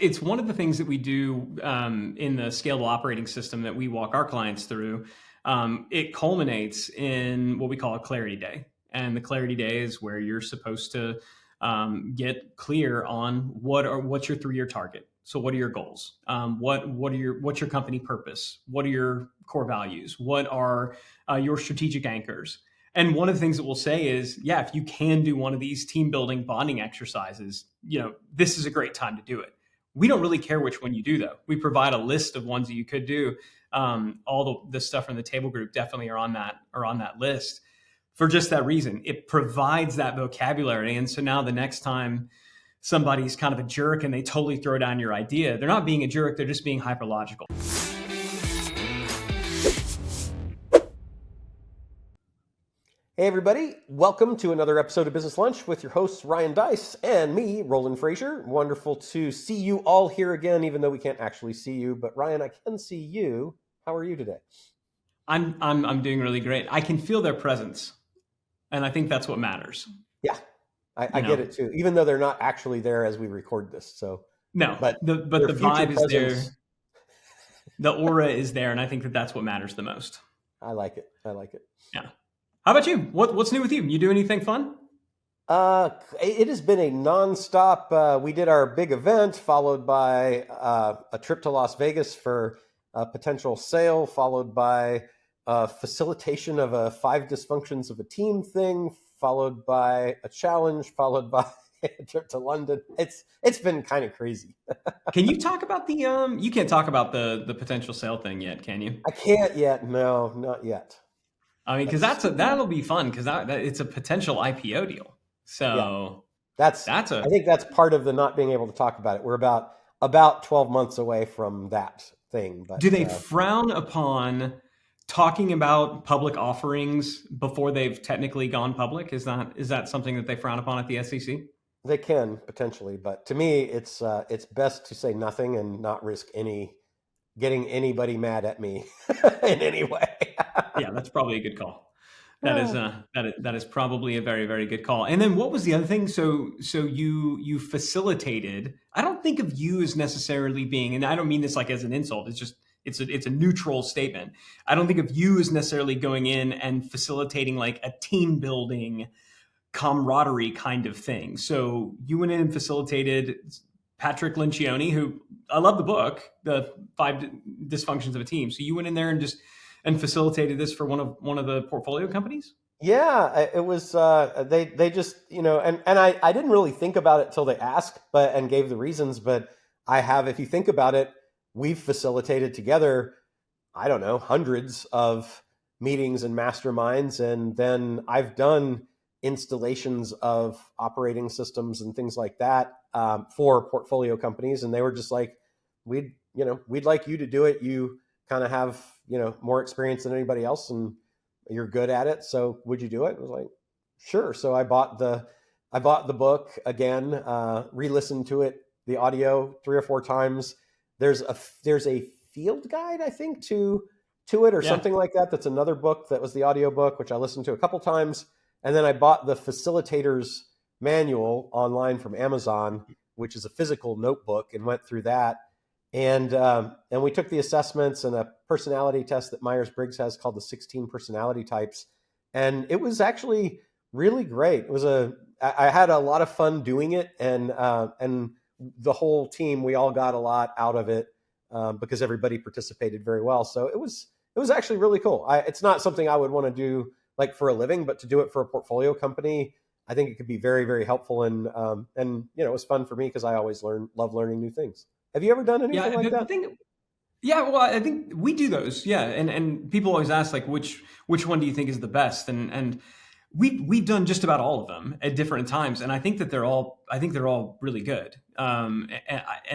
it's one of the things that we do in the scalable operating system that we walk our clients through. It culminates in what we call a clarity day. And the clarity day is where you're supposed to get clear on what's your 3-year target. So what are your goals? What's your company purpose? What are your core values? What are your strategic anchors? And one of the things that we'll say is, yeah, if you can do one of these team building bonding exercises, this is a great time to do it. We don't really care which one you do, though. We provide a list of ones that you could do. All the stuff from the table group definitely are on that list for just that reason. It provides that vocabulary. And so now the next time somebody's kind of a jerk and they totally throw down your idea, they're not being a jerk, they're just being hyperlogical. Hey everybody, welcome to another episode of Business Lunch with your hosts Ryan Deiss and me, Roland Frasier. Wonderful to see you all here again, even though we can't actually see you. But Ryan, I can see you. How are you today? I'm doing really great. I can feel their presence, and I think that's what matters. Yeah, I get it too. Even though they're not actually there as we record this, so no, but the vibe is there. The aura is there, and I think that's what matters the most. I like it. Yeah. How about you? What's new with you? You do anything fun? It has been a nonstop. We did our big event, followed by a trip to Las Vegas for a potential sale, followed by facilitation of a 5 dysfunctions of a team thing, followed by a challenge, followed by a trip to London. It's been kind of crazy. Can you talk about you can't talk about the potential sale thing yet, can you? I can't yet. No, not yet. I mean, because that'll be fun because it's a potential IPO deal. So yeah. I think that's part of the not being able to talk about it. We're about 12 months away from that thing. But do they frown upon talking about public offerings before they've technically gone public? Is that something that they frown upon at the SEC? They can potentially, but to me, it's best to say nothing and not risk getting anybody mad at me in any way. Yeah, that's probably a good call. That is probably a very, very good call. And then what was the other thing? So you facilitated. I don't think of you as necessarily being, and I don't mean this like as an insult. It's just it's a neutral statement. I don't think of you as necessarily going in and facilitating like a team building camaraderie kind of thing. So you went in and facilitated Patrick Lencioni, who I love the book, The 5 Dysfunctions of a Team. So you went in there and facilitated this for one of the portfolio companies? Yeah, it was, they just, and I didn't really think about it till they asked, and gave the reasons, but if you think about it, we've facilitated together, I don't know, hundreds of meetings and masterminds. And then I've done installations of operating systems and things like that for portfolio companies. And they were just like, we'd like you to do it. You kind of have, more experience than anybody else and you're good at it. So would you do it? I was like, sure. So I bought the book again, re-listened to it, the audio 3 or 4 times. There's a field guide, I think, to it or something like that. That's another book that was the audio book, which I listened to a couple times. And then I bought the facilitator's manual online from Amazon, which is a physical notebook, and went through that. And we took the assessments and a personality test that Myers-Briggs has called the 16 personality types. And it was actually really great. I had a lot of fun doing it, and the whole team, we all got a lot out of it because everybody participated very well. So it was actually really cool. It's not something I would want to do like for a living, but to do it for a portfolio company, I think it could be very, very helpful. And it was fun for me because I always love learning new things. Have you ever done anything like that? Well, I think we do those. Yeah. And people always ask like, which one do you think is the best? And we've done just about all of them at different times. And I think that they're all really good. And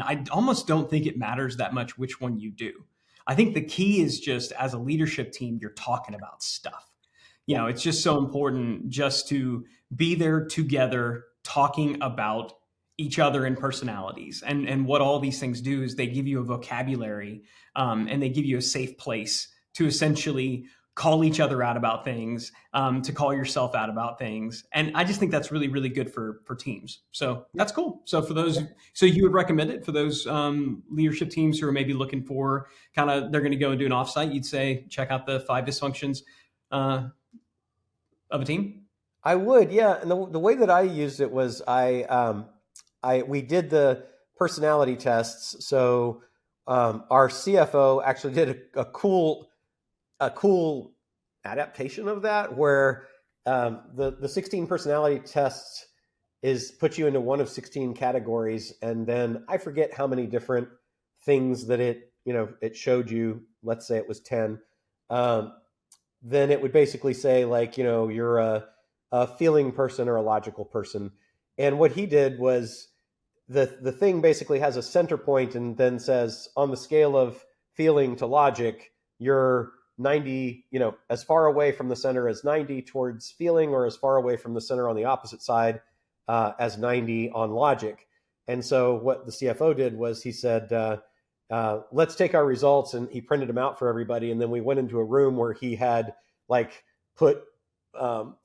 I almost don't think it matters that much which one you do. I think the key is just as a leadership team, you're talking about stuff. It's just so important just to be there together, talking about each other and personalities. And what all these things do is they give you a vocabulary and they give you a safe place to essentially call each other out about things, to call yourself out about things. And I just think that's really, really good for teams. So that's cool. So for those, so you would recommend it for those leadership teams who are maybe looking for kind of, they're going to go and do an offsite. You'd say, check out the 5 dysfunctions of a team. I would, yeah. And the way that I used it was we did the personality tests. So our CFO actually did a cool adaptation of that, where the 16 personality tests puts you into one of 16 categories, and then I forget how many different things that it showed you. Let's say it was 10. Then it would basically say, like, you're a feeling person or a logical person. And what he did was the thing basically has a center point and then says, on the scale of feeling to logic, you're 90, as far away from the center as 90 towards feeling, or as far away from the center on the opposite side as 90 on logic. And so what the CFO did was he said, let's take our results, and he printed them out for everybody. And then we went into a room where he had like put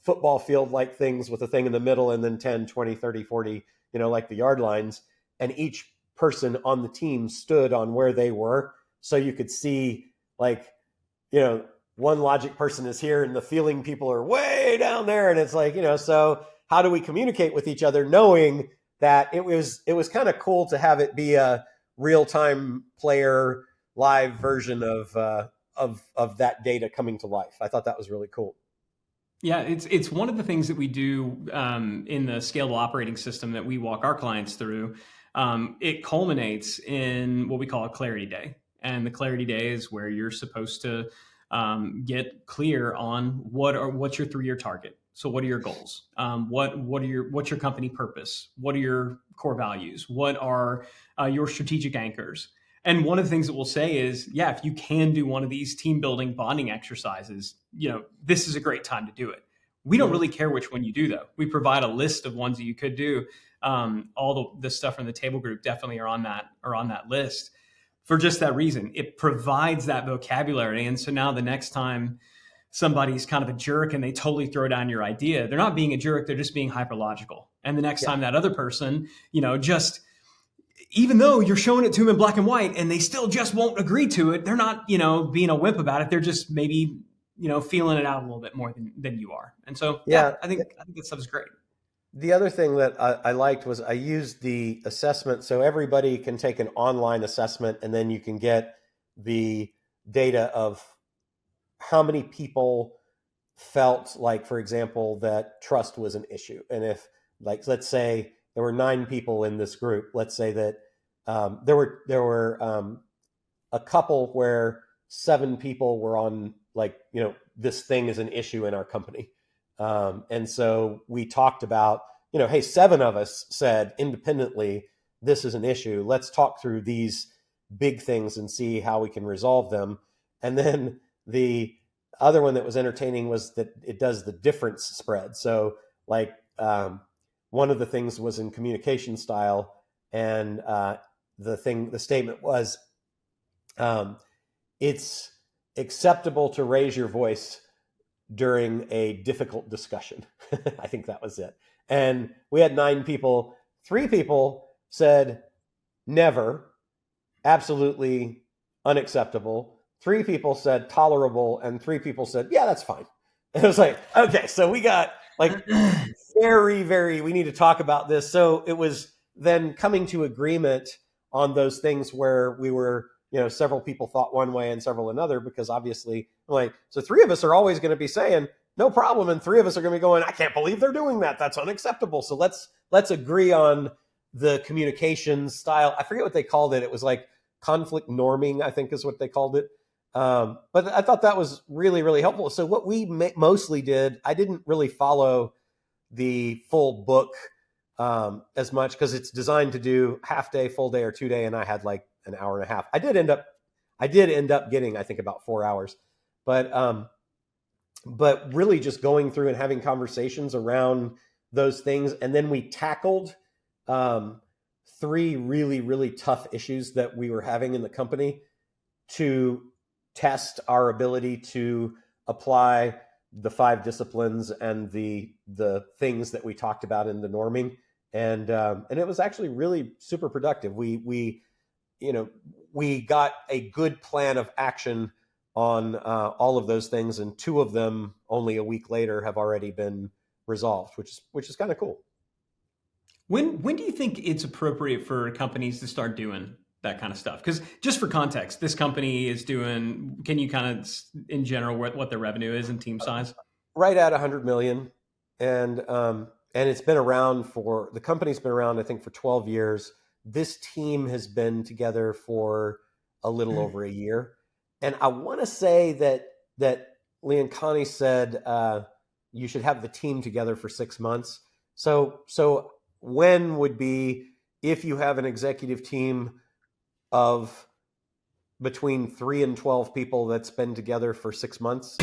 football field like things with a thing in the middle, and then 10, 20, 30, 40, like the yard lines. And each person on the team stood on where they were. So you could see, like, one logic person is here and the feeling people are way down there. And it's like, so how do we communicate with each other, knowing that it was kind of cool to have it be a real-time player live version of that data coming to life. I thought that was really cool. Yeah, it's one of the things that we do in the scalable operating system that we walk our clients through. It culminates in what we call a clarity day. And the clarity day is where you're supposed to get clear on what's your 3-year target. So what are your goals? What's your company purpose? What are your core values? What are your strategic anchors? And one of the things that we'll say is, yeah, if you can do one of these team building bonding exercises, this is a great time to do it. We don't really care which one you do, though. We provide a list of ones that you could do. All the stuff from the table group definitely are on that list for just that reason. It provides that vocabulary. And so now the next time somebody's kind of a jerk and they totally throw down your idea, they're not being a jerk, they're just being hyperlogical. And the next time that other person, just, even though you're showing it to them in black and white and they still just won't agree to it, they're not, being a wimp about it. They're just maybe, feeling it out a little bit more than you are. And so, I think that stuff is great. The other thing that I liked was I used the assessment. So everybody can take an online assessment, and then you can get the data of how many people felt like, for example, that trust was an issue. And if, like, let's say there were 9 people in this group, let's say that there were a couple where 7 people were on, like, this thing is an issue in our company. And so we talked about, hey, 7 of us said independently, this is an issue. Let's talk through these big things and see how we can resolve them. And then the other one that was entertaining was that it does the difference spread. So, like, one of the things was in communication style, and the statement was, it's acceptable to raise your voice during a difficult discussion. I think that was it. And we had 9 people. 3 people said never, absolutely unacceptable. 3 people said tolerable, and 3 people said, yeah, that's fine. And it was like, okay, so we got, like, very, very, we need to talk about this. So it was then coming to agreement on those things where we were, several people thought one way and several another, because obviously, like, so 3 of us are always going to be saying no problem, and 3 of us are going to be going, I can't believe they're doing that. That's unacceptable. So let's agree on the communication style. I forget what they called it. It was like conflict norming, I think is what they called it. But I thought that was really, really helpful. So what we mostly did, I didn't really follow the full book as much, because it's designed to do half day, full day, or 2 day, and I had like an hour and a half. I did end up getting, I think, about 4 hours, but really just going through and having conversations around those things. And then we tackled 3 really, really tough issues that we were having in the company to test our ability to apply the 5 disciplines and the things that we talked about in the norming, and it was actually really super productive. We got a good plan of action on all of those things, and 2 of them only a week later have already been resolved, which is kind of cool. When do you think it's appropriate for companies to start doing that kind of stuff? Because just for context, this company is doing. Can you kind of, in general, what their revenue is and team size? Right at 100 million, and it's been around for the company's been around, I think, for 12 years. This team has been together for a little over a year, and I want to say that Leoncani said you should have the team together for 6 months. So when would be if you have an executive team of between 3 and 12 people that's been together for 6 months?